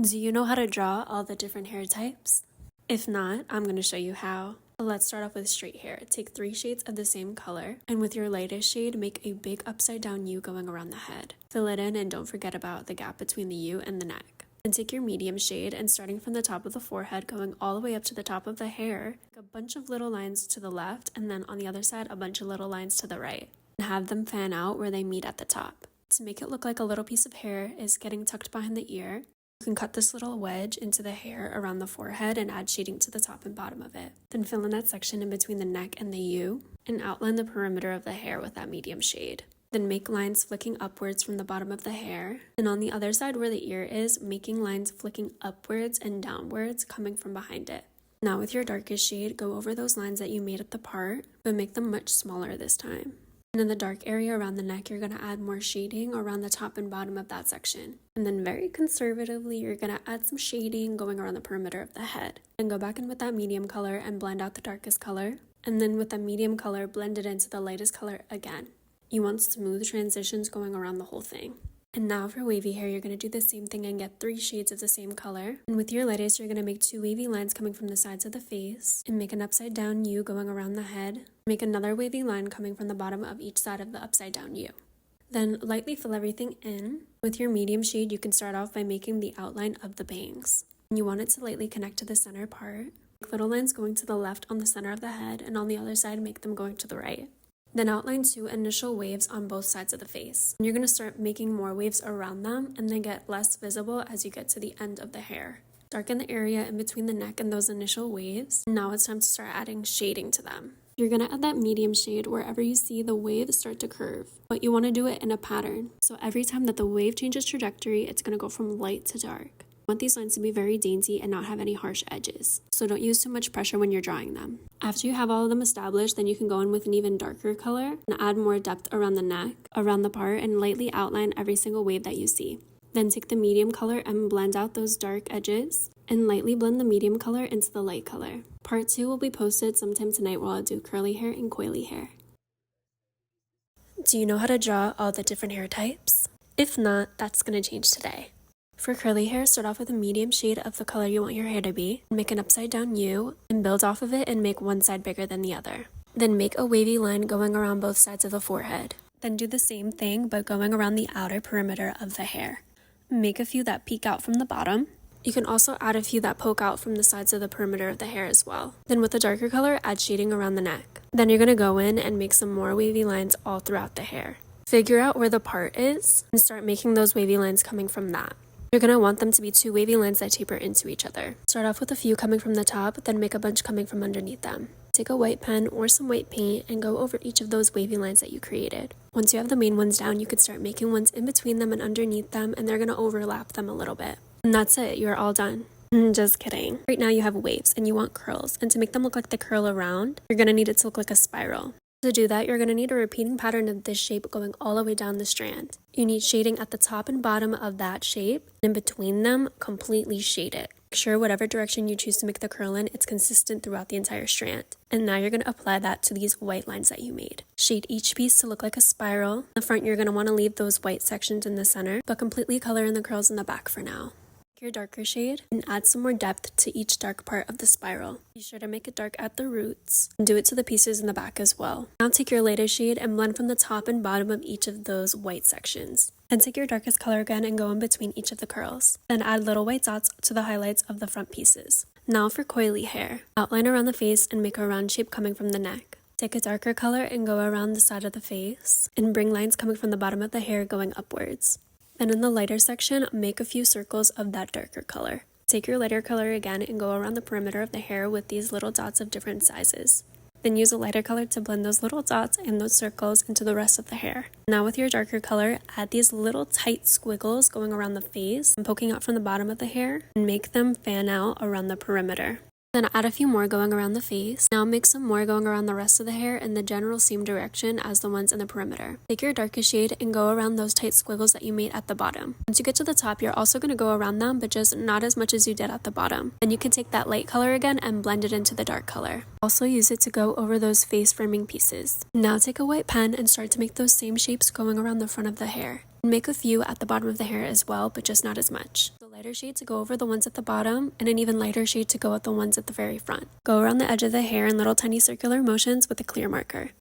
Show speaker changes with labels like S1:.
S1: Do you know how to draw all the different hair types? If not, I'm going to show you how. Let's start off with straight hair. Take 3 shades of the same color, and with your lightest shade, make a big upside down U going around the head. Fill it in and don't forget about the gap between the U and the neck. Then take your medium shade and starting from the top of the forehead going all the way up to the top of the hair, make a bunch of little lines to the left and then on the other side a bunch of little lines to the right. And have them fan out where they meet at the top. To make it look like a little piece of hair is getting tucked behind the ear. You can cut this little wedge into the hair around the forehead and add shading to the top and bottom of it. Then fill in that section in between the neck and the U and outline the perimeter of the hair with that medium shade. Then make lines flicking upwards from the bottom of the hair. And on the other side where the ear is, making lines flicking upwards and downwards coming from behind it. Now with your darkest shade, go over those lines that you made at the part, but make them much smaller this time. And in the dark area around the neck, you're going to add more shading around the top and bottom of that section. And then very conservatively, you're going to add some shading going around the perimeter of the head. And go back in with that medium color and blend out the darkest color. And then with the medium color, blend it into the lightest color again. You want smooth transitions going around the whole thing. And now for wavy hair, you're going to do the same thing and get 3 shades of the same color. And with your lightest, you're going to make 2 wavy lines coming from the sides of the face and make an upside down U going around the head. Make another wavy line coming from the bottom of each side of the upside down U. Then lightly fill everything in. With your medium shade, you can start off by making the outline of the bangs. And you want it to lightly connect to the center part. Make little lines going to the left on the center of the head, and on the other side, make them going to the right. Then outline 2 initial waves on both sides of the face. And you're going to start making more waves around them and then get less visible as you get to the end of the hair. Darken the area in between the neck and those initial waves. Now it's time to start adding shading to them. You're going to add that medium shade wherever you see the wave start to curve, but you want to do it in a pattern. So every time that the wave changes trajectory, it's going to go from light to dark. You want these lines to be very dainty and not have any harsh edges, so don't use too much pressure when you're drawing them. After you have all of them established, then you can go in with an even darker color and add more depth around the neck, around the part, and lightly outline every single wave that you see. Then take the medium color and blend out those dark edges, and lightly blend the medium color into the light color. Part 2 will be posted sometime tonight while I do curly hair and coily hair. Do you know how to draw all the different hair types? If not, that's going to change today. For curly hair, start off with a medium shade of the color you want your hair to be, make an upside down U, and build off of it and make one side bigger than the other. Then make a wavy line going around both sides of the forehead. Then do the same thing but going around the outer perimeter of the hair. Make a few that peek out from the bottom. You can also add a few that poke out from the sides of the perimeter of the hair as well. Then with a darker color, add shading around the neck. Then you're going to go in and make some more wavy lines all throughout the hair. Figure out where the part is and start making those wavy lines coming from that. You're going to want them to be 2 wavy lines that taper into each other. Start off with a few coming from the top, then make a bunch coming from underneath them. Take a white pen or some white paint and go over each of those wavy lines that you created. Once you have the main ones down, you can start making ones in between them and underneath them, and they're going to overlap them a little bit. And that's it, you're all done. Just kidding. Right now you have waves and you want curls, and to make them look like they curl around, you're going to need it to look like a spiral. To do that, you're going to need a repeating pattern of this shape going all the way down the strand. You need shading at the top and bottom of that shape, and in between them, completely shade it. Make sure whatever direction you choose to make the curl in, it's consistent throughout the entire strand. And now you're going to apply that to these white lines that you made. Shade each piece to look like a spiral. In the front, you're going to want to leave those white sections in the center, but completely color in the curls in the back for now. Your darker shade and add some more depth to each dark part of the spiral. Be sure to make it dark at the roots and do it to the pieces in the back as well. Now take your lightest shade and blend from the top and bottom of each of those white sections. Then take your darkest color again and go in between each of the curls. Then add little white dots to the highlights of the front pieces. Now for coily hair. Outline around the face and make a round shape coming from the neck. Take a darker color and go around the side of the face and bring lines coming from the bottom of the hair going upwards. Then in the lighter section, make a few circles of that darker color. Take your lighter color again and go around the perimeter of the hair with these little dots of different sizes. Then use a lighter color to blend those little dots and those circles into the rest of the hair. Now with your darker color, add these little tight squiggles going around the face and poking out from the bottom of the hair and make them fan out around the perimeter. Then add a few more going around the face. Now make some more going around the rest of the hair in the general same direction as the ones in the perimeter. Take your darkest shade and go around those tight squiggles that you made at the bottom. Once you get to the top, you're also going to go around them, but just not as much as you did at the bottom. Then you can take that light color again and blend it into the dark color. Also use it to go over those face framing pieces. Now take a white pen and start to make those same shapes going around the front of the hair. Make a few at the bottom of the hair as well, but just not as much. The lighter shade to go over the ones at the bottom and an even lighter shade to go with the ones at the very front. Go around the edge of the hair in little tiny circular motions with a clear marker.